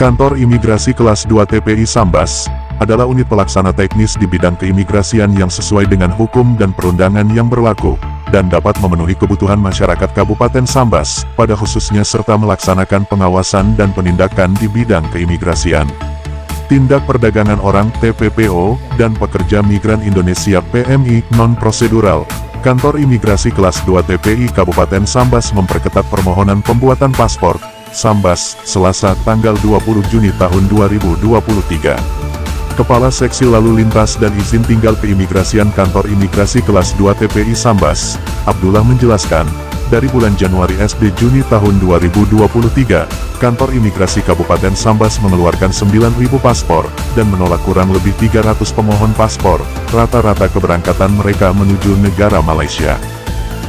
Kantor Imigrasi Kelas 2 TPI Sambas adalah unit pelaksana teknis di bidang keimigrasian yang sesuai dengan hukum dan perundangan yang berlaku, dan dapat memenuhi kebutuhan masyarakat Kabupaten Sambas, pada khususnya serta melaksanakan pengawasan dan penindakan di bidang keimigrasian. Tindak perdagangan orang TPPO, dan pekerja migran Indonesia PMI non-prosedural. Kantor Imigrasi Kelas 2 TPI Kabupaten Sambas memperketat permohonan pembuatan paspor Sambas, Selasa tanggal 20 Juni tahun 2023. Kepala Seksi Lalu Lintas dan Izin Tinggal Keimigrasian Kantor Imigrasi Kelas 2 TPI Sambas, Abdullah menjelaskan, dari bulan Januari SD Juni tahun 2023, Kantor Imigrasi Kabupaten Sambas mengeluarkan 9.000 paspor, dan menolak kurang lebih 300 pemohon paspor, rata-rata keberangkatan mereka menuju negara Malaysia.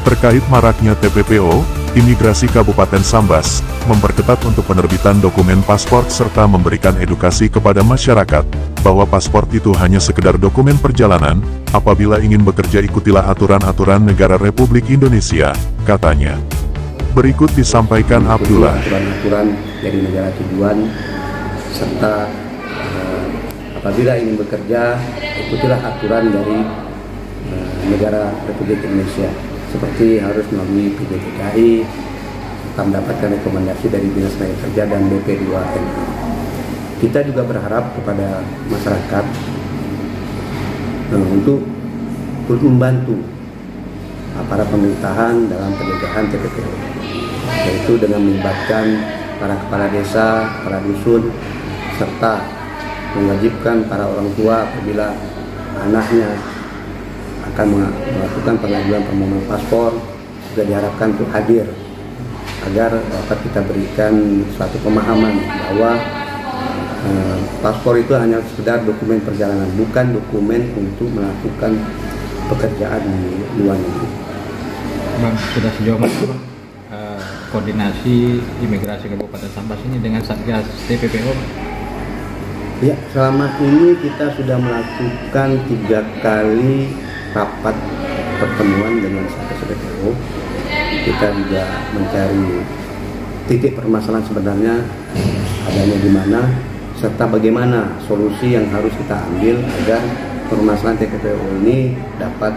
Terkait maraknya TPPO, Imigrasi Kabupaten Sambas memperketat untuk penerbitan dokumen paspor serta memberikan edukasi kepada masyarakat bahwa paspor itu hanya sekedar dokumen perjalanan. Apabila ingin bekerja, ikutilah aturan-aturan negara Republik Indonesia, katanya. Berikut disampaikan Abdullah. Aturan-aturan dari negara tujuan serta apabila ingin bekerja, ikutilah aturan dari negara Republik Indonesia. Seperti harus melalui PJDKI, mendapatkan rekomendasi dari Dinas Tenaga Kerja dan BP2MI. Kita juga berharap kepada masyarakat untuk membantu para pemerintahan dalam pencegahan TPPO, yaitu dengan melibatkan para kepala desa, para dusun, serta mewajibkan para orang tua apabila anaknya akan melakukan pengajuan permohonan paspor, juga diharapkan untuk hadir agar dapat kita berikan suatu pemahaman bahwa paspor itu hanya sekedar dokumen perjalanan, bukan dokumen untuk melakukan pekerjaan di luar negeri. Bang, sudah sejauh mana koordinasi imigrasi Kabupaten Sambas ini dengan Satgas TPPO? Ya, selama ini kita sudah melakukan 3 kali rapat pertemuan dengan Satgas TPPO. Kita juga mencari titik permasalahan sebenarnya adanya di mana, serta bagaimana solusi yang harus kita ambil agar permasalahan TPPO ini dapat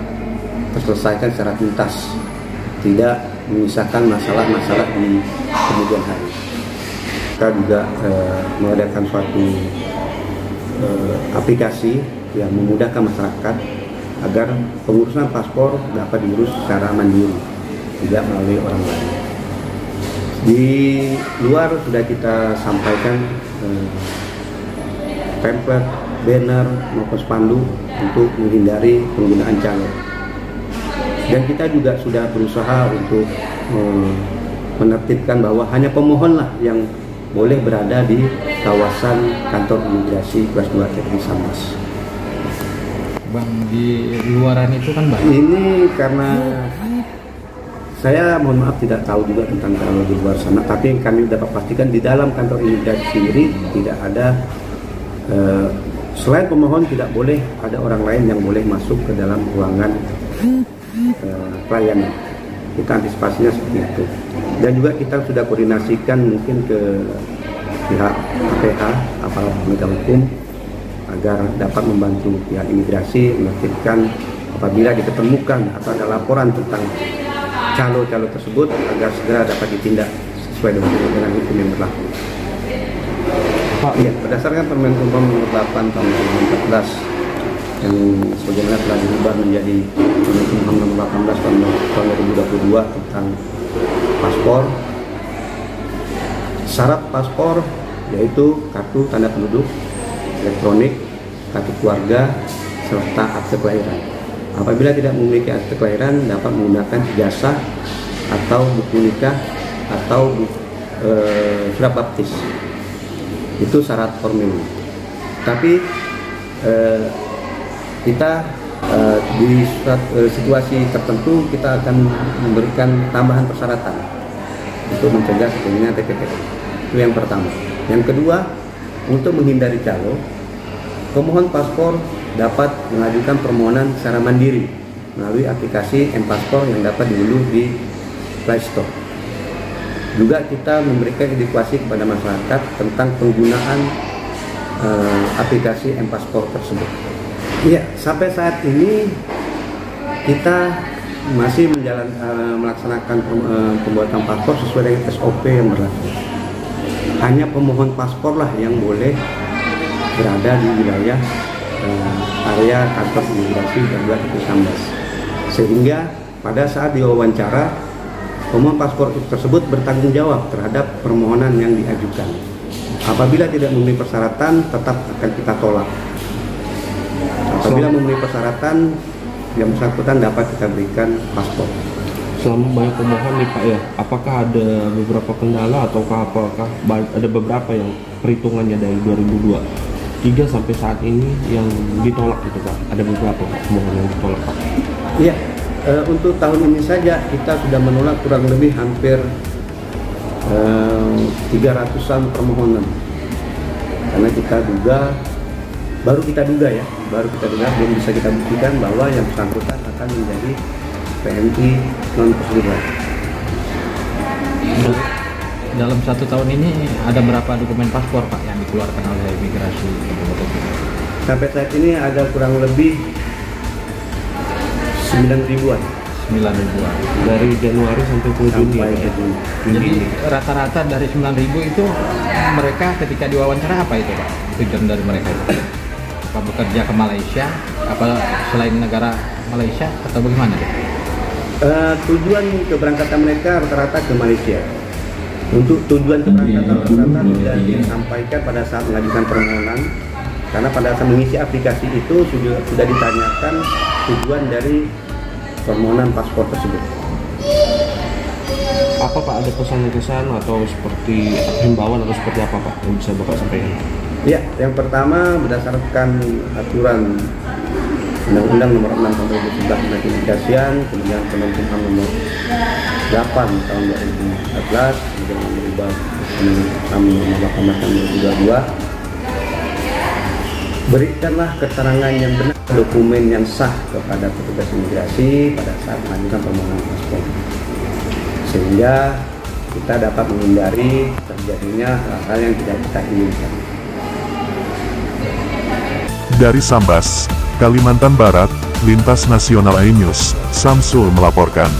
terselesaikan secara tuntas, tidak menyisakan masalah-masalah di kemudian hari. Kita juga mengadakan suatu aplikasi yang memudahkan masyarakat agar pengurusan paspor dapat diurus secara mandiri, tidak melalui orang lain. Di luar sudah kita sampaikan pamflet, banner maupun spanduk untuk menghindari penggunaan calo. Dan kita juga sudah berusaha untuk menertibkan bahwa hanya pemohonlah yang boleh berada di kawasan kantor imigrasi kelas 2 TPI Sambas. Bang, di luaran itu kan banyak. Ini karena saya mohon maaf tidak tahu juga tentang kalau di luar sana, tapi kami dapat pastikan di dalam kantor imigrasi sendiri tidak ada selain pemohon tidak boleh ada orang lain yang boleh masuk ke dalam ruangan pelayanan. Kita antisipasinya seperti itu. Dan juga kita sudah koordinasikan mungkin ke pihak APH, aparat penegak hukum, agar dapat membantu pihak imigrasi menertibkan apabila diketemukan atau ada laporan tentang calo-calo tersebut agar segera dapat ditindak sesuai dengan hukum yang berlaku. Ya, berdasarkan Permen Hukum Nomor 8 Tahun 2014 yang sebagaimana telah diubah menjadi Permen Hukum Nomor 18 Tahun 2022 tentang paspor, syarat paspor yaitu kartu tanda penduduk elektronik, kartu keluarga, serta akte kelahiran. Apabila tidak memiliki akte kelahiran, dapat menggunakan ijazah atau buku nikah atau surat baptis. Itu syarat formil. Tapi kita di situasi tertentu kita akan memberikan tambahan persyaratan untuk mencegah terjadinya TPPO. Itu yang pertama. Yang kedua, untuk menghindari calo, pemohon paspor dapat mengajukan permohonan secara mandiri melalui aplikasi M-Paspor yang dapat diunduh di Play Store. Juga kita memberikan edukasi kepada masyarakat tentang penggunaan aplikasi M-Paspor tersebut. Iya, sampai saat ini kita masih melaksanakan pembuatan paspor sesuai dengan SOP yang berlaku. Hanya pemohon paspor lah yang boleh berada di wilayah area kantor imigrasi Darurat TPI Sambas. Sehingga pada saat diwawancara, pemohon paspor tersebut bertanggung jawab terhadap permohonan yang diajukan. Apabila tidak memenuhi persyaratan, tetap akan kita tolak. Apabila memenuhi persyaratan, yang bersangkutan dapat kita berikan paspor. Selama banyak pemohon nih Pak ya, apakah ada beberapa kendala ataukah apakah ada beberapa yang perhitungannya dari 2023 sampai saat ini yang ditolak gitu Pak? Ada beberapa pemohon yang ditolak Pak? Iya, untuk tahun ini saja kita sudah menolak kurang lebih hampir 300-an permohonan. Karena kita duga, baru kita duga, belum bisa kita buktikan bahwa yang bersangkutan akan menjadi PNI non-prosedural. Dalam 1 tahun ini ada berapa dokumen paspor Pak yang dikeluarkan oleh imigrasi? Sampai saat ini ada kurang lebih 9.000-an. 9.000-an. Dari Januari sampai ke Juni ya? Jadi rata-rata dari 9.000 itu mereka ketika diwawancara apa itu Pak? Tujuan dari mereka itu? Apa bekerja ke Malaysia? Apa selain negara Malaysia atau bagaimana? Tujuan keberangkatan mereka rata-rata ke Malaysia. Untuk tujuan keberangkatan rata-rata sudah disampaikan pada saat mengajukan permohonan. Karena pada saat mengisi aplikasi itu sudah ditanyakan tujuan dari permohonan paspor tersebut. Apa Pak, ada pesan-kesan atau seperti himbauan atau seperti apa Pak yang bisa Bapak sampaikan? Ya, yang pertama berdasarkan aturan Undang-Undang Nomor 6 Tahun 2011 tentang Keimigrasian, kemudian Kemenkumham Nomor 8 Tahun 2014, kemudian merubah Kemenkumham Nomor 18 Tahun 2022. Berikanlah keterangan yang benar, dokumen yang sah kepada petugas imigrasi pada saat mengajukan permohonan paspor, sehingga kita dapat menghindari terjadinya hal-hal yang tidak kita inginkan. Dari Sambas, Kalimantan Barat, Lintas Nasional iNews, Samsul melaporkan.